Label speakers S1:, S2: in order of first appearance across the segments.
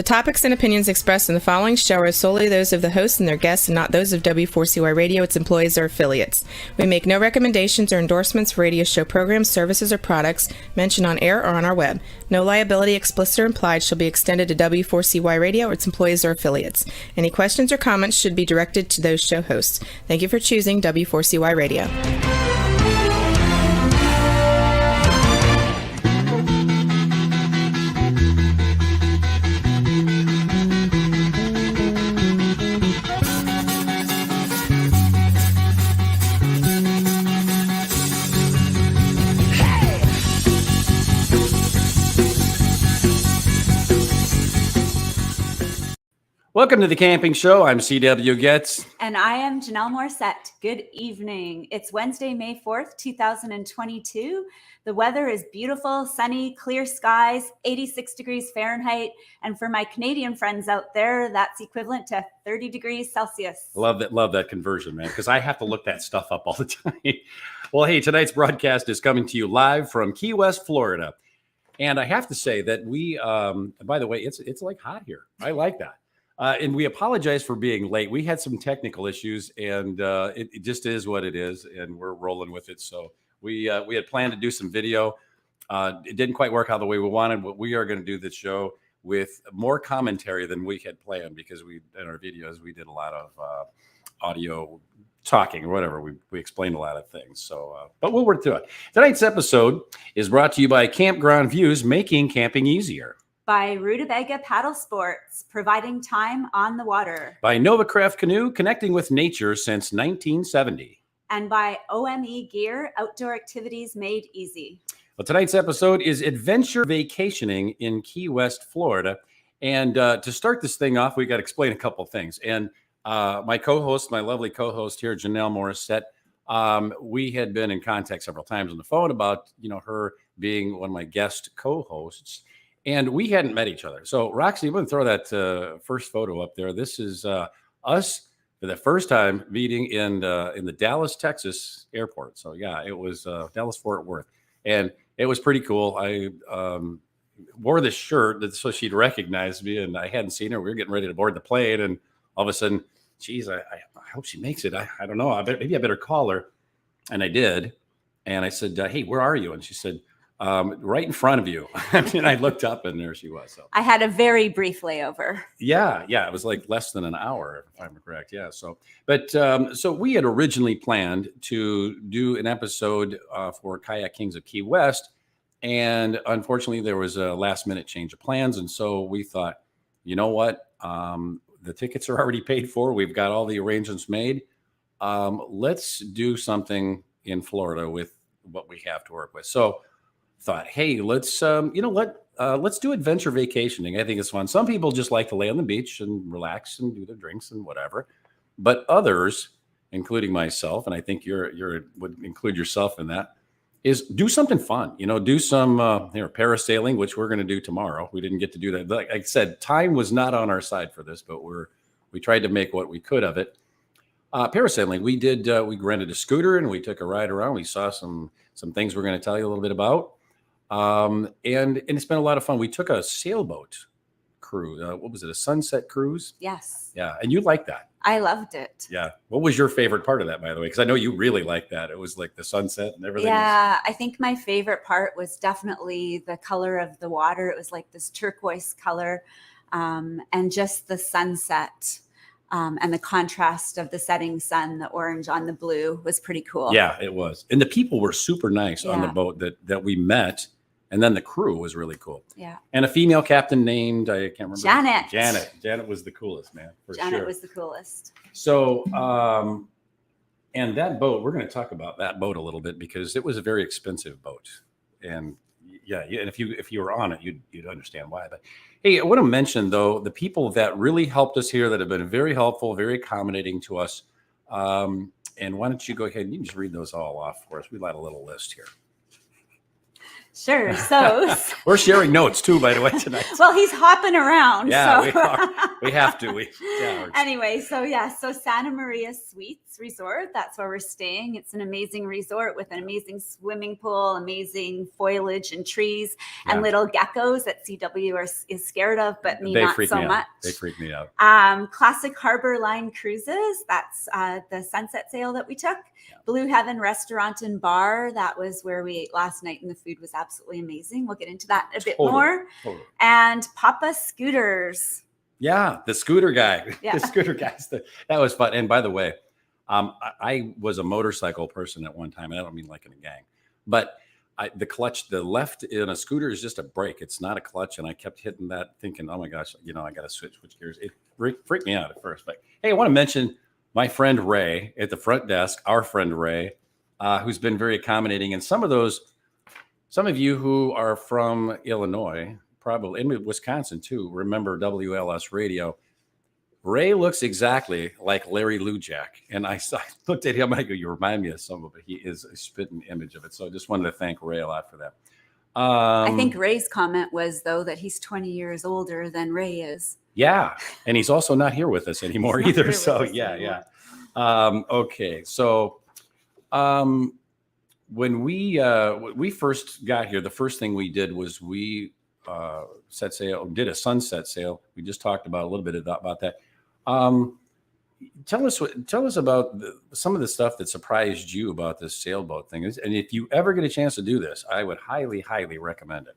S1: topics and opinions expressed in the following show are solely those of the host and their guests and not those of W4CY Radio, its employees, or affiliates. We make no recommendations or endorsements for radio show programs, services, or products mentioned on air or on our web. No liability, explicit or implied, shall be extended to W4CY Radio or its employees or affiliates. Any questions or comments should be directed to those show hosts. Thank you for choosing W4CY Radio.
S2: Welcome to the Camping Show. I'm C.W. Getz.
S3: And I am Jeanelle Morrissette. Good evening. It's Wednesday, May 4th, 2022. The weather is beautiful, sunny, clear skies, 86 degrees Fahrenheit. And for my Canadian friends out there, that's equivalent to 30 degrees Celsius.
S2: Love that conversion, man, because I have to look that stuff up all the time. Well, hey, tonight's broadcast is coming to you live from Key West, Florida. And I have to say that we, by the way, it's like hot here. I like that. And we apologize for being late. We had some technical issues, and it just is what it is, and we're rolling with it. So we had planned to do some video. It didn't quite work out the way we wanted, but we are going to do this show with more commentary than we had planned because in our videos, we did a lot of audio talking or whatever. We explained a lot of things. So, but we'll work through it. Tonight's episode is brought to you by Campground Views, making camping easier.
S3: By Rutabaga Paddle Sports, providing time on the water.
S2: By Novacraft Canoe, connecting with nature since 1970.
S3: And by OME Gear, outdoor activities made easy.
S2: Well, tonight's episode is Adventure Vacationing in Key West, Florida. And to start this thing off, we got to explain a couple things. And my co-host, my lovely co-host here, Jeanelle Morrissette, we had been in contact several times on the phone about, her being one of my guest co-hosts. And we hadn't met each other. So, Roxy, I'm going to throw that first photo up there. This is us for the first time meeting in the Dallas, Texas airport. So, yeah, it was Dallas-Fort Worth. And it was pretty cool. I wore this shirt so she'd recognize me, and I hadn't seen her. We were getting ready to board the plane, and all of a sudden, geez, I hope she makes it. I don't know. Maybe I better call her. And I did. And I said, hey, where are you? And she said, right in front of you. And I looked up and there she was. So
S3: I had a very brief layover.
S2: Yeah. It was like less than an hour, if I'm correct. Yeah. So we had originally planned to do an episode for Kayak Kings of Key West. And unfortunately, there was a last minute change of plans. And so we thought, you know what? The tickets are already paid for. We've got all the arrangements made. Let's do something in Florida with what we have to work with. So thought, hey, let's let's do adventure vacationing. I think it's fun. Some people just like to lay on the beach and relax and do their drinks and whatever, but others, including myself, and I think you would include yourself in that, is do something fun. Do some parasailing, which we're going to do tomorrow. We didn't get to do that. Like I said, time was not on our side for this, but we tried to make what we could of it. Parasailing, we did. We rented a scooter and we took a ride around. We saw some things we're going to tell you a little bit about. And it's been a lot of fun. We took a sailboat cruise. What was it? A sunset cruise?
S3: Yes.
S2: Yeah. And you liked that.
S3: I loved it.
S2: Yeah. What was your favorite part of that, by the way? Because I know you really liked that. It was like the sunset and everything.
S3: Yeah. I think my favorite part was definitely the color of the water. It was like this turquoise color, and just the sunset. And the contrast of the setting sun, the orange on the blue, was pretty cool.
S2: Yeah, it was. And the people were super nice on the boat that we met. And then the crew was really cool.
S3: Yeah.
S2: And a female captain named, I can't remember.
S3: Janet.
S2: Janet was the coolest, man.
S3: Janet was the coolest.
S2: So, and that boat, we're going to talk about that boat a little bit because it was a very expensive boat. And yeah, and if you were on it, you'd understand why. But hey, I want to mention though the people that really helped us here that have been very helpful, very accommodating to us. And why don't you go ahead and you can just read those all off for us? We got a little list here.
S3: Sure. So
S2: we're sharing notes too, by the way, tonight.
S3: well, he's hopping around.
S2: Yeah,
S3: so.
S2: we are. We have to.
S3: Anyway, so Santa Maria Suites Resort, that's where we're staying. It's an amazing resort with an amazing swimming pool, amazing foliage and trees, and little geckos that CW is scared of, but me not so much.
S2: They freak me out.
S3: Classic Harbor Line Cruises, that's the sunset sail that we took. Yeah. Blue Heaven Restaurant and Bar, that was where we ate last night, and the food was absolutely amazing. We'll get into that a bit more. Totally. And Papa Scooters.
S2: Yeah, the scooter guy. Yeah. The scooter guys. That was fun. And by the way, I was a motorcycle person at one time, and I don't mean like in a gang, but the clutch, the left in a scooter is just a brake. It's not a clutch. And I kept hitting that thinking, oh my gosh, I got to switch gears. It freaked me out at first. But hey, I want to mention my friend Ray at the front desk, our friend Ray, who's been very accommodating. And some of you who are from Illinois, probably in Wisconsin too, remember WLS radio. Ray looks exactly like Larry Lujak. And I looked at him, I go, you remind me of someone, but he is a spitting image of it. So I just wanted to thank Ray a lot for that.
S3: I think Ray's comment was, though, that he's 20 years older than Ray is.
S2: Yeah. And he's also not here with us anymore either. So yeah. Okay. So when we first got here, the first thing we did was we did a sunset sail. We just talked about a little bit about that. Tell us about some of the stuff that surprised you about this sailboat thing. And if you ever get a chance to do this, I would highly, highly recommend it.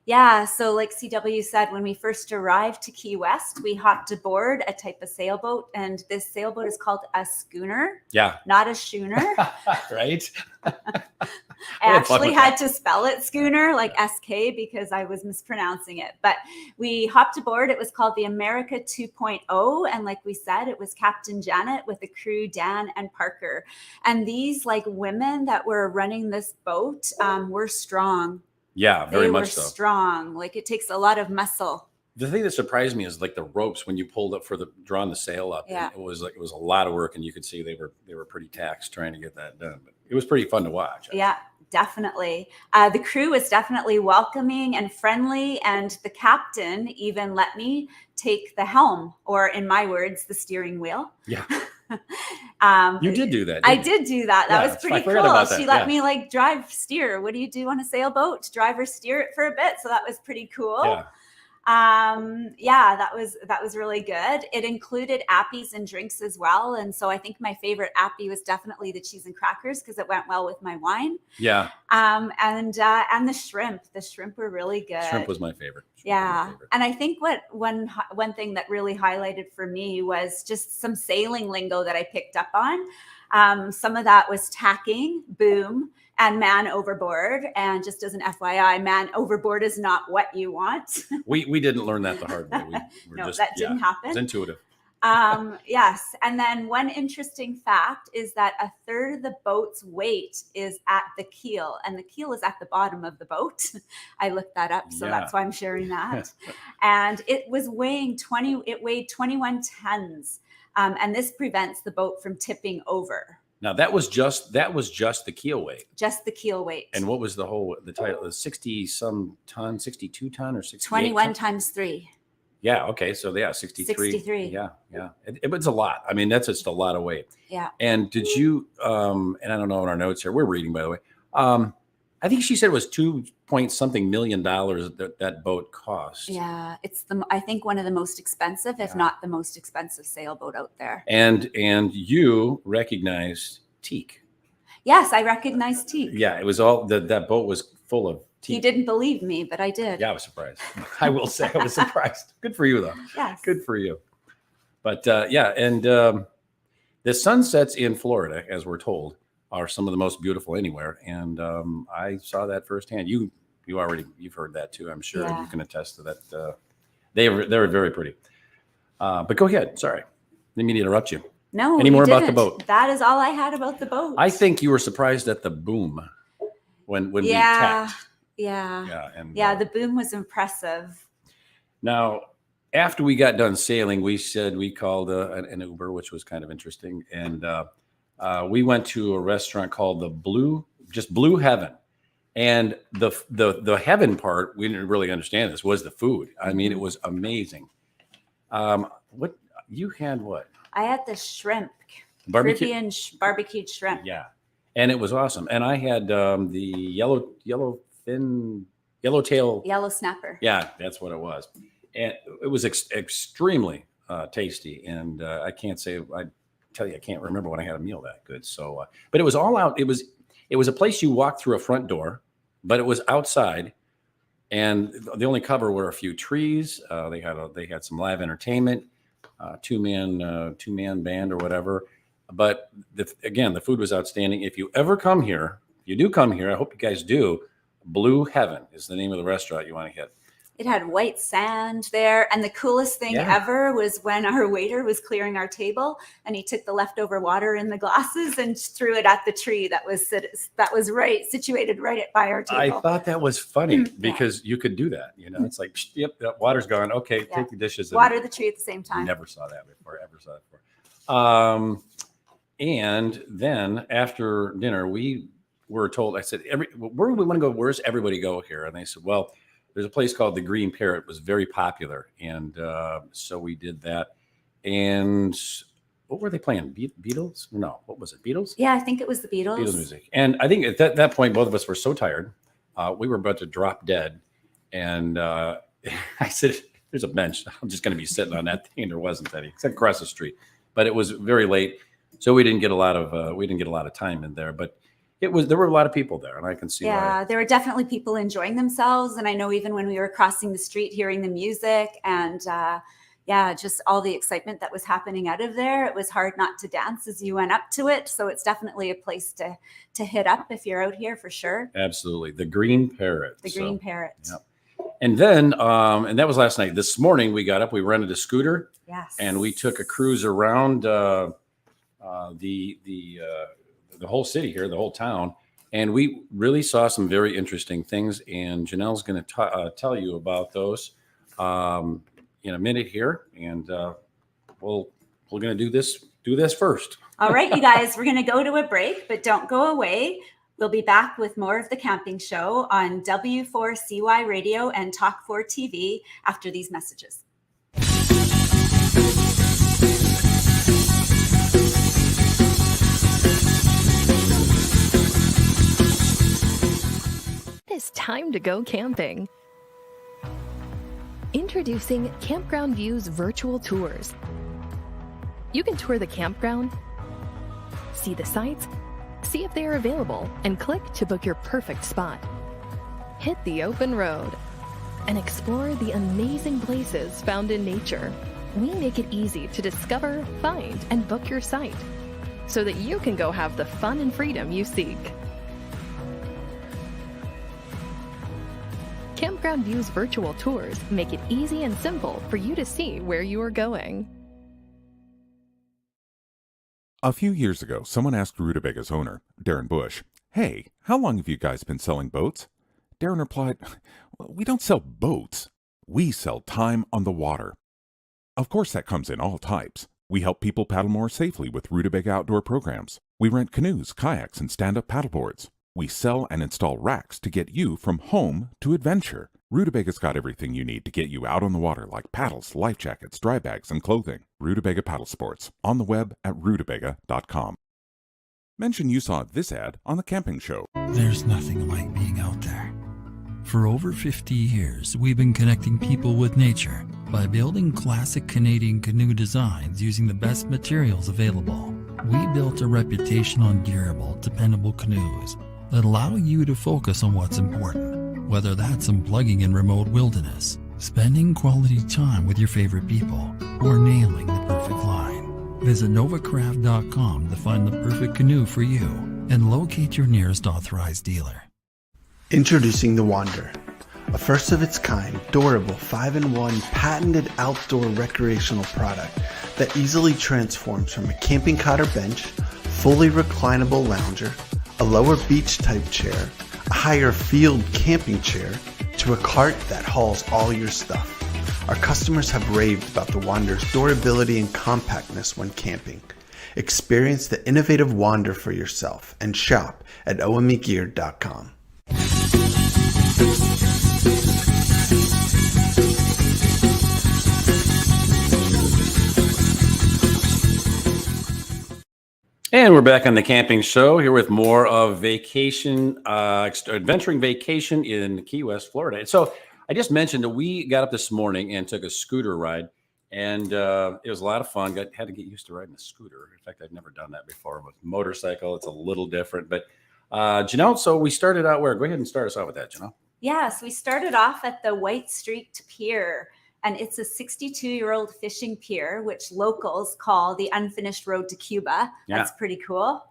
S3: Yeah. So like CW said, when we first arrived to Key West, we hopped aboard a type of sailboat, and this sailboat is called a schooner.
S2: Yeah.
S3: Not a schooner.
S2: Right.
S3: I actually had to spell it schooner, like SK, because I was mispronouncing it. But we hopped aboard. It was called the America 2.0. And like we said, it was Captain Janet with the crew, Dan and Parker. And these like women that were running this boat were strong.
S2: Yeah, very much so.
S3: They were strong. Like it takes a lot of muscle.
S2: The thing that surprised me is like the ropes when you pulled up drawing the sail up. Yeah. It was a lot of work, and you could see they were pretty taxed trying to get that done. But it was pretty fun to watch.
S3: Yeah, definitely. The crew was definitely welcoming and friendly, and the captain even let me take the helm, or in my words, the steering wheel.
S2: Yeah. You did do that.
S3: I did do that. That was pretty cool. She let me like steer. What do you do on a sailboat? Drive or steer it for a bit. So that was pretty cool. Yeah. That was really good. It included appies and drinks as well. And so I think my favorite appy was definitely the cheese and crackers, because it went well with my wine.
S2: Yeah.
S3: And the shrimp were really good.
S2: Shrimp was my favorite.
S3: And I think one thing that really highlighted for me was just some sailing lingo that I picked up on. Some of that was tacking, boom, and man overboard. And just as an FYI, man overboard is not what you want.
S2: We didn't learn that the hard way.
S3: That didn't happen.
S2: It's intuitive.
S3: Yes. And then one interesting fact is that a third of the boat's weight is at the keel, and the keel is at the bottom of the boat. I looked that up, so that's why I'm sharing that. And it weighed 21 tons. And this prevents the boat from tipping over.
S2: Now that was just the keel weight.
S3: Just the keel weight.
S2: And what was the title? 60-some ton, 62 ton or 68
S3: 21
S2: ton?
S3: times 3.
S2: Yeah. Okay. So 63.
S3: 63.
S2: Yeah. It was a lot. I mean, that's just a lot of weight.
S3: Yeah.
S2: And did you, and I don't know in our notes here, we're reading, by the way. I think she said it was $2-something million that boat cost.
S3: Yeah. It's I think one of the most expensive, if not the most expensive sailboat out there.
S2: And you recognized teak.
S3: Yes. I recognized teak.
S2: Yeah. It was all that boat was full of teak.
S3: He didn't believe me, but I did.
S2: Yeah, I was surprised. I will say I was surprised. Good for you, though.
S3: Yes.
S2: Good for you. But and the sunsets in Florida, as we're told, are some of the most beautiful anywhere. And I saw that firsthand. You've heard that too, I'm sure. Yeah. You can attest to that. They're very pretty. But go ahead. Sorry. Didn't mean to interrupt you.
S3: No.
S2: Any more about the boat?
S3: That is all I had about the boat.
S2: I think you were surprised at the boom when we tacked.
S3: Yeah. The boom was impressive.
S2: Now, after we got done sailing, we said we called an Uber, which was kind of interesting. And we went to a restaurant called Blue Heaven. And the heaven part, we didn't really understand this, was the food. I mean, it was amazing. What you had? What?
S3: I had the shrimp,
S2: Barbecue?
S3: Caribbean barbecued shrimp.
S2: Yeah, and it was awesome. And I had the yellowtail.
S3: Yellow snapper.
S2: Yeah, that's what it was. And it was extremely tasty. And I can't say, I tell you, I can't remember when I had a meal that good. So, but it was all out. It was a place you walked through a front door, but it was outside. And the only cover were a few trees. They had some live entertainment, two man band or whatever. But again, the food was outstanding. If you ever come here, if you do come here, I hope you guys do. Blue Heaven is the name of the restaurant you want to hit.
S3: It had white sand there. And the coolest thing ever was when our waiter was clearing our table and he took the leftover water in the glasses and threw it at the tree that was situated right by our table.
S2: I thought that was funny because you could do that. You know, it's like, yep, that water's gone. Okay, take the dishes.
S3: Water the tree at the same time.
S2: Never saw that before. And then after dinner, we were told, I said, where do we want to go? Where's everybody go here? And they said, well, there's a place called the Green Parrot. It was very popular. And so we did that. And what were they playing? Beatles? No, what was it? Beatles?
S3: Yeah, I think it was the Beatles.
S2: Beatles music. And I think at that point, both of us were so tired. We were about to drop dead. And I said, there's a bench. I'm just going to be sitting on that thing. And there wasn't any, except across the street. But it was very late. So we didn't get a lot of time in there. But there were a lot of people there, and I can see why.
S3: Yeah, there were definitely people enjoying themselves. And I know even when we were crossing the street, hearing the music and just all the excitement that was happening out of there, it was hard not to dance as you went up to it. So it's definitely a place to hit up if you're out here for sure.
S2: Absolutely. The Green Parrot.
S3: Green Parrot.
S2: Yeah. And then, and that was last night. This morning we got up, we rented a scooter.
S3: Yes.
S2: And we took a cruise around the whole city here, the whole town. And we really saw some very interesting things. And Jeanelle's going to tell you about those in a minute here. And we're going to do this first.
S3: All right, you guys, we're going to go to a break, but don't go away. We'll be back with more of The Camping Show on W4CY Radio and Talk 4 TV after these messages.
S4: It's time to go camping. Introducing Campground View's virtual tours. You can tour the campground, see the sites, see if they are available, and click to book your perfect spot. Hit the open road and explore the amazing places found in nature. We make it easy to discover, find, and book your site so that you can go have the fun and freedom you seek. Campground View's virtual tours make it easy and simple for you to see where you are going.
S5: A few years ago, someone asked Rutabaga's owner, Darren Bush, "Hey, how long have you guys been selling boats?" Darren replied, "We don't sell boats. We sell time on the water." Of course, that comes in all types. We help people paddle more safely with Rutabaga outdoor programs. We rent canoes, kayaks, and stand-up paddleboards. We sell and install racks to get you from home to adventure. Rutabaga's got everything you need to get you out on the water, like paddles, life jackets, dry bags, and clothing. Rutabaga Paddle Sports, on the web at rutabaga.com. Mention you saw this ad on The Camping Show.
S6: There's nothing like being out there. For over 50 years, we've been connecting people with nature by building classic Canadian canoe designs using the best materials available. We built a reputation on durable, dependable canoes that allow you to focus on what's important, whether that's unplugging in remote wilderness, spending quality time with your favorite people, or nailing the perfect line. Visit novacraft.com to find the perfect canoe for you and locate your nearest authorized dealer.
S7: Introducing the Wander, a first-of-its-kind, durable, 5-in-1 patented outdoor recreational product that easily transforms from a camping cot or bench, fully reclinable lounger, a lower beach-type chair, a higher field camping chair, to a cart that hauls all your stuff. Our customers have raved about the Wander's durability and compactness when camping. Experience the innovative Wander for yourself and shop at omegear.com.
S2: And we're back on the camping show here with more of vacation, adventuring vacation in Key West, Florida. So I just mentioned that we got up this morning and took a scooter ride, and it was a lot of fun. Had to get used to riding a scooter. In fact, I've never done that before. With motorcycle, it's a little different. But Jeanelle, so we started out where? Go ahead and start us out with that, Jeanelle.
S3: Yes, we started off at the White Streaked Pier. And it's a 62-year-old fishing pier, which locals call the unfinished road to Cuba.
S2: Yeah.
S3: That's pretty cool.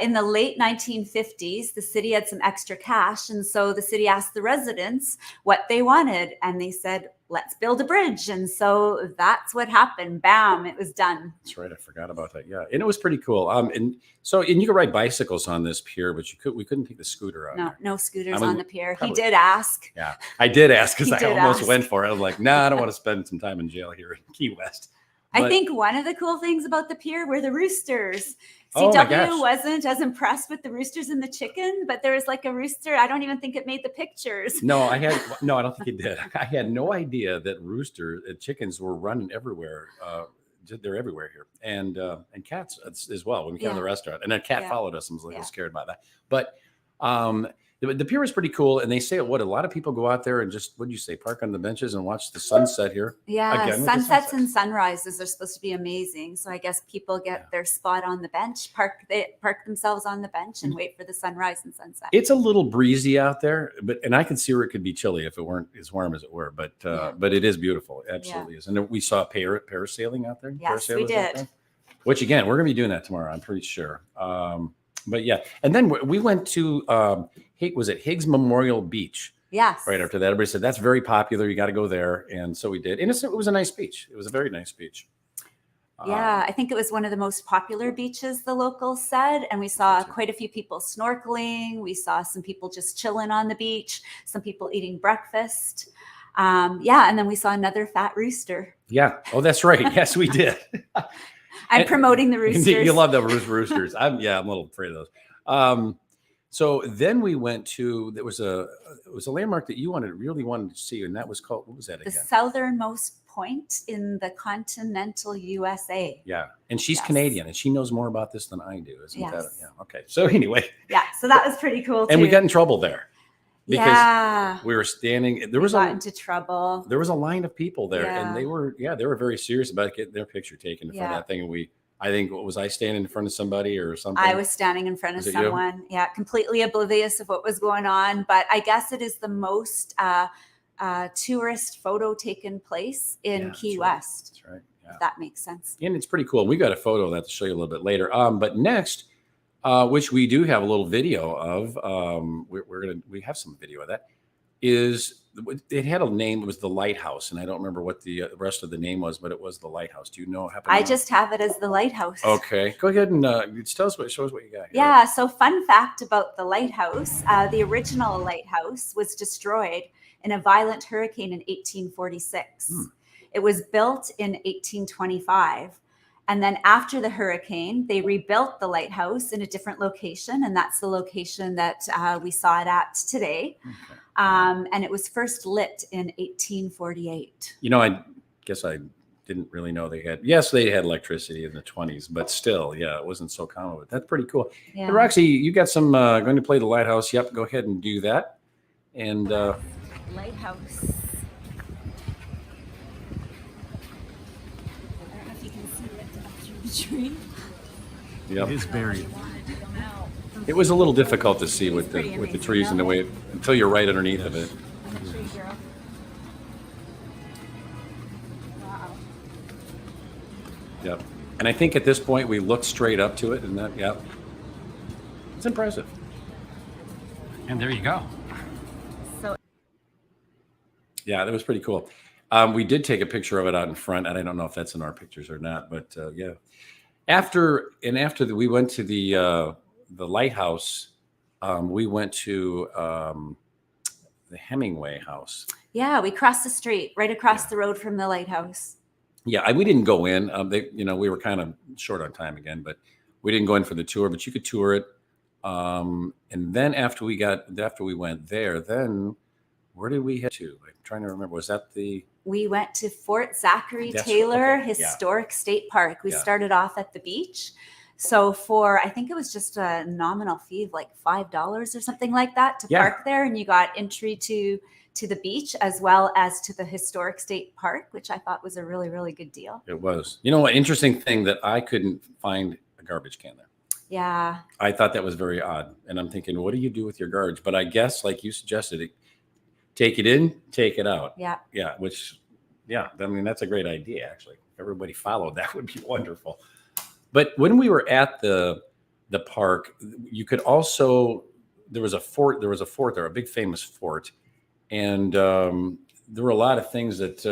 S3: In the late 1950s, the city had some extra cash. And so the city asked the residents what they wanted. And they said, let's build a bridge. And so that's what happened. Bam, it was done.
S2: That's right. I forgot about that. Yeah. And it was pretty cool. And you could ride bicycles on this pier, but we couldn't take the scooter out.
S3: No scooters on the pier.
S2: Probably.
S3: He did ask.
S2: Yeah, I did ask because I almost
S3: ask.
S2: went for it. I was like, nah, I don't want to spend some time in jail here in Key West.
S3: I think one of the cool things about the pier were the roosters.
S2: Oh my
S3: CW
S2: gosh.
S3: wasn't as impressed with the roosters and the chicken, but there was like a rooster. I don't even think it made the pictures.
S2: No, I don't think it did. I had no idea that chickens were running everywhere. They're everywhere here, and cats as well. When we came to the restaurant, and a cat followed us and was a little scared by that. But the pier was pretty cool, and they say a lot of people go out there and just, what do you say, park on the benches and watch the sunset here.
S3: Yeah,
S2: Again,
S3: sunsets and sunrises are supposed to be amazing. So I guess people get their spot on the bench, they park themselves on the bench and wait for the sunrise and sunset.
S2: It's a little breezy out there, and I can see where it could be chilly if it weren't as warm as it were. But it is beautiful, it absolutely is. And we saw parasailing out there.
S3: Yes, we did.
S2: Which again, we're going to be doing that tomorrow, I'm pretty sure. But yeah, and then we went to was it Higgs Memorial Beach?
S3: Yes.
S2: Right after that, everybody said that's very popular. You got to go there, and so we did. And it was a nice beach. It was a very nice beach.
S3: Yeah, I think it was one of the most popular beaches, the locals said. And we saw quite a few people snorkeling. We saw some people just chilling on the beach, some people eating breakfast. And then we saw another fat rooster.
S2: Yeah. Oh, that's right. Yes, we did.
S3: I'm promoting the roosters.
S2: You love the roosters. I'm a little afraid of those. So then we went to, it was a landmark that you really wanted to see, and that was called, what was that again?
S3: The southernmost point in the continental USA.
S2: Yeah, and she's Canadian, and she knows more about this than I do, isn't that?
S3: Yes.
S2: Yeah. Okay. So anyway.
S3: Yeah. So that was pretty cool too.
S2: And we got in trouble there because we were standing.
S3: We got into trouble.
S2: There was a line of people there,
S3: Yeah.
S2: and they were very serious about getting their picture taken in front of that thing. And I think, was I standing in front of somebody or something?
S3: I was standing in front of someone. Yeah, completely oblivious of what was going on. But I guess it is the most tourist photo taken place in Key West.
S2: That's right. Yeah.
S3: If that makes sense.
S2: And it's pretty cool. We got a photo of that to show you a little bit later. But next, which we do have a little video of, we have some video of that, it had a name. It was the Lighthouse, and I don't remember what the rest of the name was, but it was the Lighthouse. Do you know?
S3: I just have it as the Lighthouse.
S2: Okay, go ahead and show us what you got here.
S3: Yeah. So fun fact about the Lighthouse: the original lighthouse was destroyed in a violent hurricane in 1846. It was built in 1825. And then after the hurricane, they rebuilt the lighthouse in a different location. And that's the location that we saw it at today. Okay. And it was first lit in 1848.
S2: I guess I didn't really know they had electricity in the 20s, but still, it wasn't so common. But that's pretty cool. Yeah. Hey, Roxy, you got some going to play the Lighthouse. Yep, go ahead and do that. And
S3: Lighthouse. Tree.
S2: Yep.
S8: It is buried.
S2: It was a little difficult to see with the trees and the way until you're right underneath of it.
S3: Wow.
S2: Yep. And I think at this point we looked straight up to it, and it's impressive.
S8: And there you go.
S3: So.
S2: Yeah, that was pretty cool. We did take a picture of it out in front, and I don't know if that's in our pictures or not, but yeah. After we went to the Lighthouse, we went to the Hemingway House.
S3: Yeah, we crossed the street right across the road from the Lighthouse.
S2: Yeah, we didn't go in. We were kind of short on time again, but we didn't go in for the tour. But you could tour it. And then after we went there, then where did we head to? I'm trying to remember. Was that
S3: we went to Fort Zachary Taylor Historic State Park. We started off at the beach. So for, I think it was just a nominal fee of like $5 or something like that to park there, and you got entry to the beach as well as to the historic state park, which I thought was a really, really good deal.
S2: It was. You know, an interesting thing that I couldn't find a garbage can there.
S3: Yeah.
S2: I thought that was very odd. And I'm thinking, what do you do with your garbage? But I guess, like you suggested, take it in, take it out.
S3: Yeah.
S2: Yeah. I mean, that's a great idea, actually. If everybody followed, that would be wonderful. But when we were at the park, you could also, there was a fort there, a big famous fort. And there were a lot of things that,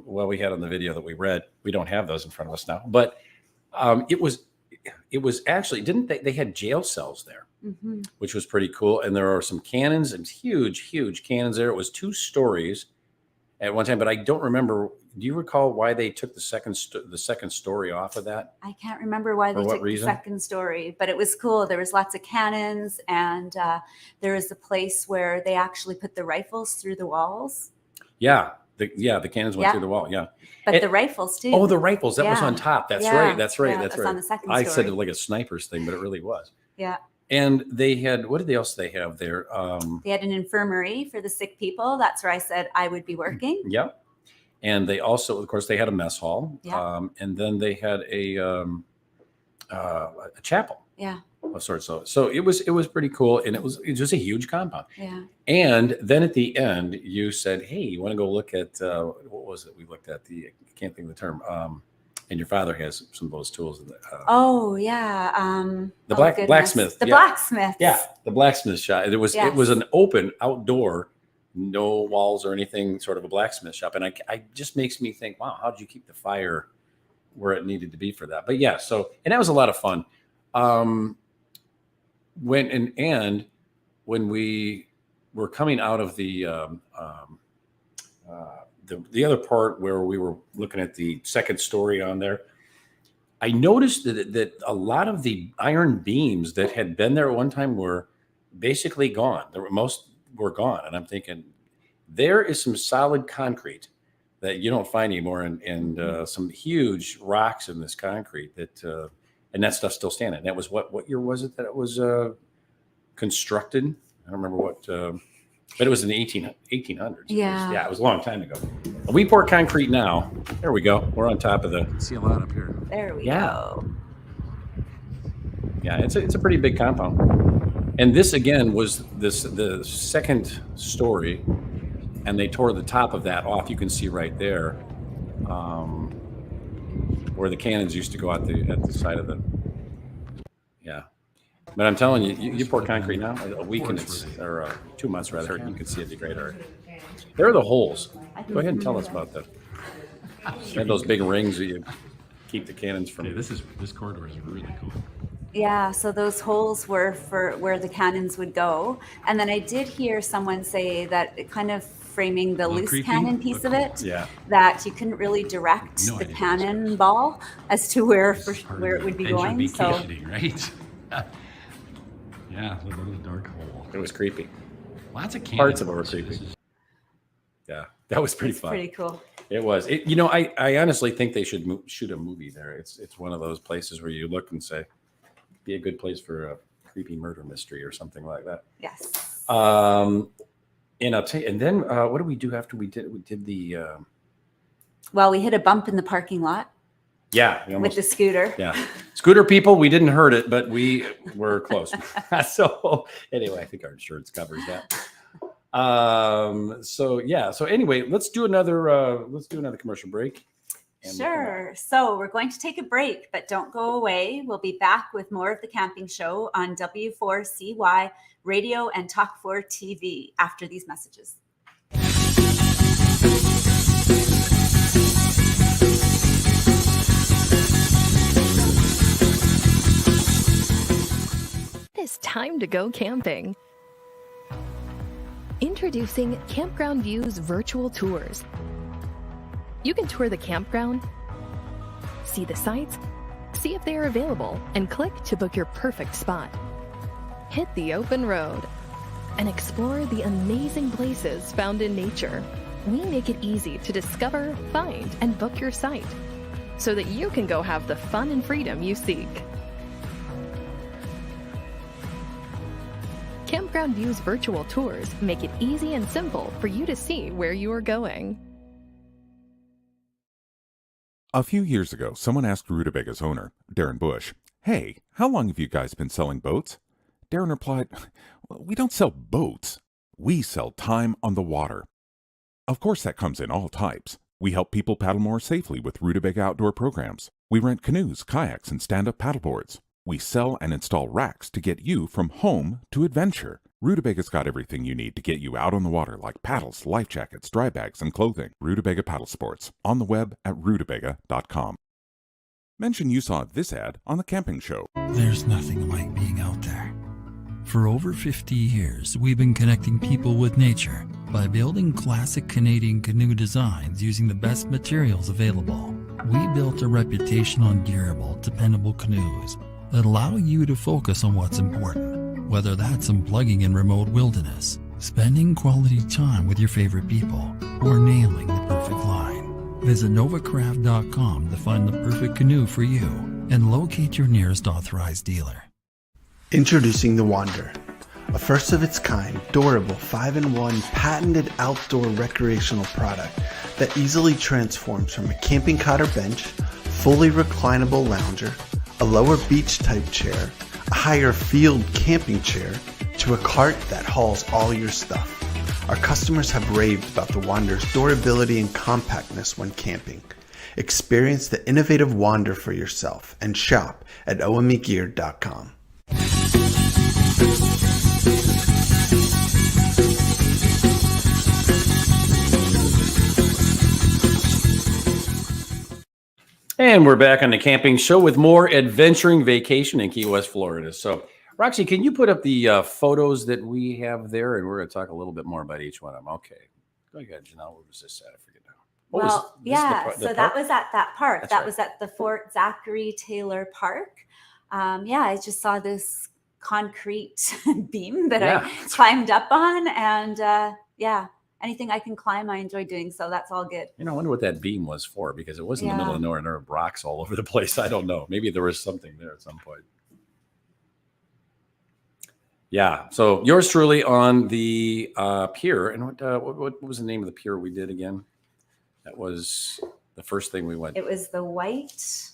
S2: we had on the video that we read. We don't have those in front of us now. But it was actually, they had jail cells there, which was pretty cool. And there are some cannons and huge cannons there. It was 2 stories at one time, but I don't remember. Do you recall why they took the second story off of that?
S3: I can't remember why they took the second story, but it was cool. There was lots of cannons, and there was a place where they actually put the rifles through the walls.
S2: Yeah. The cannons went through the wall. Yeah.
S3: But the rifles too.
S2: Oh, the rifles. That was on top. That's right. That's right.
S3: Yeah,
S2: that's right.
S3: on the second story.
S2: I said it like a sniper's thing, but it really was.
S3: Yeah.
S2: And they had, what else did they have there?
S3: They had an infirmary for the sick people. That's where I said I would be working.
S2: Yep. And they also, of course, they had a mess hall.
S3: Yeah.
S2: And then they had a chapel.
S3: Yeah.
S2: Of sorts. So it was pretty cool. And it was just a huge compound.
S3: Yeah.
S2: And then at the end, you said, hey, you want to go look at, what was it? We looked at I can't think of the term. And your father has some of those tools.
S3: The
S2: blacksmith.
S3: The blacksmith.
S2: Yeah, the blacksmith shop. It was an open outdoor, no walls or anything, sort of a blacksmith shop. And I just makes me think, wow, how did you keep the fire where it needed to be for that? But yeah, and that was a lot of fun. When we were coming out of the other part where we were looking at the second story on there, I noticed that a lot of the iron beams that had been there at one time were basically gone. Most were gone. And I'm thinking, there is some solid concrete that you don't find anymore, and some huge rocks in this concrete and that stuff's still standing. That was what year was it that it was constructed? I don't remember what, but it was in the 1800s.
S3: Yeah.
S2: It was a long time ago. We pour concrete now. There we go. We're on top of
S8: See a lot up here.
S3: There we go.
S2: Yeah, it's a pretty big compound. And this again was the second story, and they tore the top of that off. You can see right there where the cannons used to go out at the side of the. Yeah. But I'm telling you, you pour concrete now, a week or 2 months rather, you can see it degrade already. There are the holes. Go ahead and tell us about that. You have those big rings that you keep the cannons from.
S8: Hey, this corridor is really cool.
S3: Yeah, so those holes were for where the cannons would go. And then I did hear someone say that it kind of framing the loose cannon piece of it, that you couldn't really direct the cannonball as to where it would be going. So,
S8: right? Yeah, look at the dark hole.
S2: It was creepy.
S8: Lots of
S2: parts of it were creepy. Yeah, that was pretty fun.
S3: Pretty cool.
S2: It was. I honestly think they should shoot a movie there. It's one of those places where you look and say, be a good place for a creepy murder mystery or something like that.
S3: Yes.
S2: And I'll tell you. And then what did we do after we did the?
S3: Well, we hit a bump in the parking lot.
S2: Yeah,
S3: with the scooter.
S2: Yeah, scooter people, we didn't hurt it, but we were close. So anyway, I think our insurance covers that. So anyway, let's do another commercial break.
S3: Sure. So we're going to take a break, but don't go away. We'll be back with more of the camping show on W4CY Radio and Talk4 TV after these messages.
S4: It's time to go camping. Introducing Campground View's virtual tours. You can tour the campground, see the sights, see if they are available, and click to book your perfect spot. Hit the open road and explore the amazing places found in nature. We make it easy to discover, find, and book your site so that you can go have the fun and freedom you seek. Campground View's virtual tours make it easy and simple for you to see where you are going.
S5: A few years ago, someone asked Rutabaga's owner, Darren Bush, "Hey, how long have you guys been selling boats?" Darren replied, "We don't sell boats. We sell time on the water." Of course, that comes in all types. We help people paddle more safely with Rutabaga outdoor programs. We rent canoes, kayaks, and stand-up paddleboards. We sell and install racks to get you from home to adventure. Rutabaga's got everything you need to get you out on the water, like paddles, life jackets, dry bags, and clothing. Rutabaga Paddle Sports, on the web at rutabaga.com. Mention you saw this ad on The Camping Show.
S6: There's nothing like being out there. For over 50 years, we've been connecting people with nature by building classic Canadian canoe designs using the best materials available. We built a reputation on durable, dependable canoes that allow you to focus on what's important, whether that's unplugging in remote wilderness, spending quality time with your favorite people, or nailing the perfect line. Visit novacraft.com to find the perfect canoe for you and locate your nearest authorized dealer.
S7: Introducing the Wander, a first-of-its-kind, durable 5-in-1 patented outdoor recreational product that easily transforms from a camping cot or bench, fully reclinable lounger, a lower beach-type chair, a higher field camping chair, to a cart that hauls all your stuff. Our customers have raved about the Wander's durability and compactness when camping. Experience the innovative Wander for yourself and shop at omegear.com.
S2: And we're back on the Camping Show with more adventuring vacation in Key West, Florida. So, Roxy, can you put up the photos that we have there? And we're going to talk a little bit more about each one of them. Okay. Go ahead, Jeanelle. What was this at? I forget now.
S3: That was at that park.
S2: That's
S3: that
S2: right.
S3: was at the Fort Zachary Taylor Park. I just saw this concrete beam that I climbed up on. And anything I can climb, I enjoy doing. So that's all good.
S2: I wonder what that beam was for, because it was in the middle of nowhere and there were rocks all over the place. I don't know. Maybe there was something there at some point. Yeah. So yours truly on the pier. And what was the name of the pier we did again? That was the first thing we went.
S3: It was the white.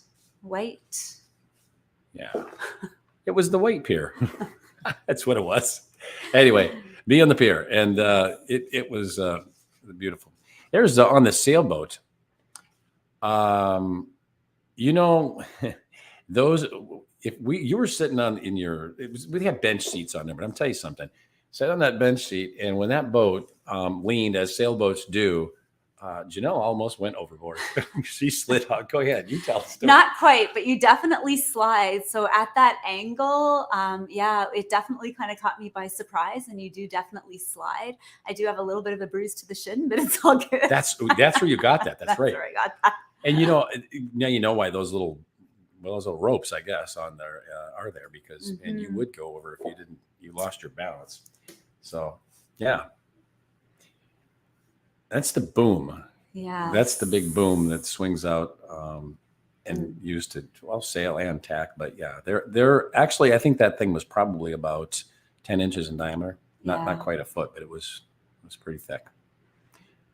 S2: Yeah. It was the white pier. That's what it was. Anyway, be on the pier. And it was beautiful. There's on the sailboat. Those, you were sitting on we had bench seats on there, but I'm telling you something. Sat on that bench seat, and when that boat leaned, as sailboats do, Jeanelle almost went overboard. She slid out. Go ahead, you tell the story.
S3: Not quite, but you definitely slide. So at that angle, it definitely kind of caught me by surprise, and you do definitely slide. I do have a little bit of a bruise to the shin, but it's all good.
S2: That's where you got that. That's right.
S3: Where I got that.
S2: And now you know why those little ropes, I guess, on there are there, because and you would go over if you lost your balance. So yeah. That's the boom.
S3: Yeah.
S2: That's the big boom that swings out and used to sail and tack. But yeah, they're actually, I think that thing was probably about 10 inches in diameter. Not quite a foot, but it was pretty thick.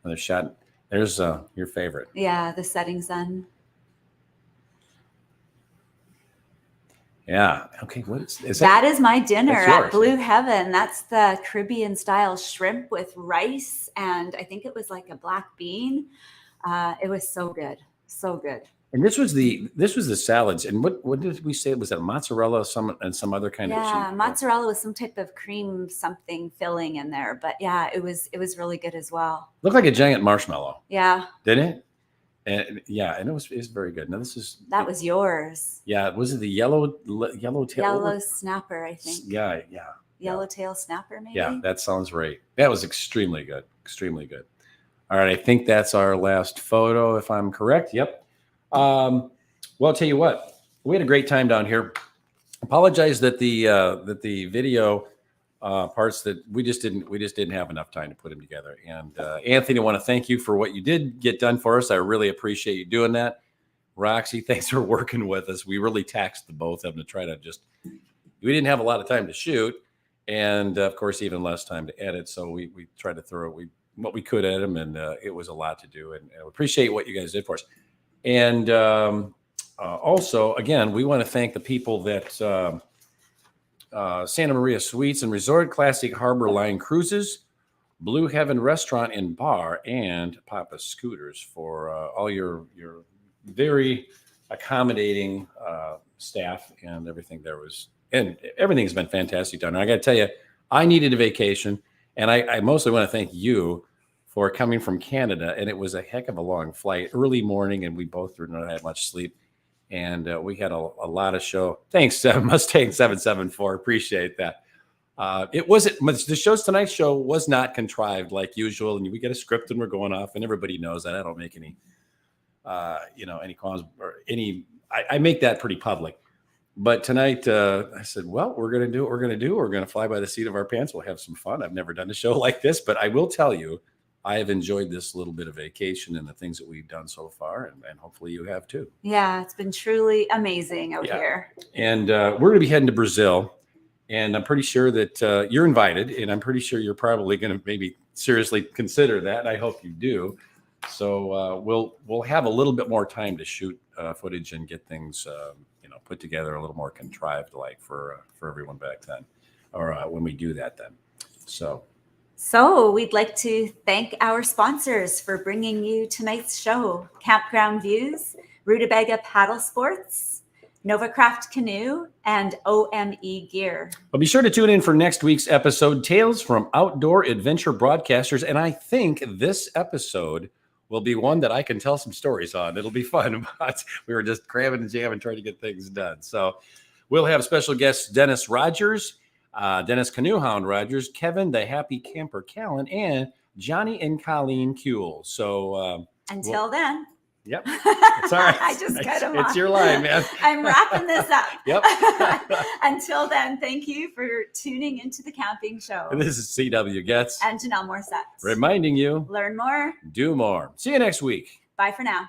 S2: Another shot. There's your favorite.
S3: Yeah, the setting sun.
S2: Yeah. Okay. What is that?
S3: That is my dinner
S2: That's
S3: at Blue Heaven. That's the Caribbean style shrimp with rice, and I think it was like a black bean. It was so good, so good.
S2: And this was the salads. And what did we say? Was that mozzarella, some other kind of?
S3: Yeah, mozzarella with some type of cream something filling in there. But yeah, it was really good as well.
S2: Looked like a giant marshmallow.
S3: Yeah.
S2: Didn't it? And it was very good. Now
S3: that was yours.
S2: Yeah, was it the yellow tail?
S3: Yellow snapper, I think.
S2: Yeah.
S3: Yellowtail snapper, maybe.
S2: Yeah, that sounds right. That was extremely good. Extremely good. All right, I think that's our last photo, if I'm correct. Yep. Well, I'll tell you what, we had a great time down here. Apologize that the video parts that we just didn't have enough time to put them together. And Anthony, I want to thank you for what you did get done for us. I really appreciate you doing that. Roxy, thanks for working with us. We really taxed the both of them to try to we didn't have a lot of time to shoot, and of course, even less time to edit. So we tried to throw what we could at them, and it was a lot to do. And I appreciate what you guys did for us. And also, again, we want to thank the people that Santa Maria Suites and Resort, Classic Harbor Line Cruises, Blue Heaven Restaurant and Bar, and Papa Scooters for all your very accommodating staff and everything. And everything's been fantastic down there. I got to tell you, I needed a vacation, and I mostly want to thank you for coming from Canada. And it was a heck of a long flight, early morning, and we both did not have much sleep. And we had a lot of show. Thanks, Mustang 774. Appreciate that. It wasn't tonight's show was not contrived like usual, and we get a script and we're going off, and everybody knows that I don't make any any qualms or any. I make that pretty public. But tonight I said, well, we're going to do what we're going to do. We're going to fly by the seat of our pants. We'll have some fun. I've never done a show like this, but I will tell you, I have enjoyed this little bit of vacation and the things that we've done so far, and hopefully you have too.
S3: Yeah, it's been truly amazing out here.
S2: And we're going to be heading to Brazil. And I'm pretty sure that you're invited, and I'm pretty sure you're probably going to maybe seriously consider that. And I hope you do. So we'll have a little bit more time to shoot footage and get things put together a little more contrived, like for everyone back then, or when we do that then. So
S3: we'd like to thank our sponsors for bringing you tonight's show: Campground Views, Rutabaga Paddle Sports, Novacraft Canoe, and OME Gear.
S2: Well, be sure to tune in for next week's episode, Tales from Outdoor Adventure Broadcasters. And I think this episode will be one that I can tell some stories on. It'll be fun. But we were just cramming and jamming, trying to get things done. So we'll have special guests Dennis Rogers, Dennis Canoehound Rogers, Kevin the Happy Camper Callan, and Johnny and Colleen Kuehl. So
S3: until then.
S2: Yep. It's all right.
S3: I just cut him off.
S2: It's your line, man.
S3: I'm wrapping this up.
S2: Yep.
S3: Until then, thank you for tuning into the camping show.
S2: And this is CW Getz
S3: and Jeanelle Morrissette.
S2: reminding you,
S3: learn more,
S2: do more. See you next week.
S3: Bye for now.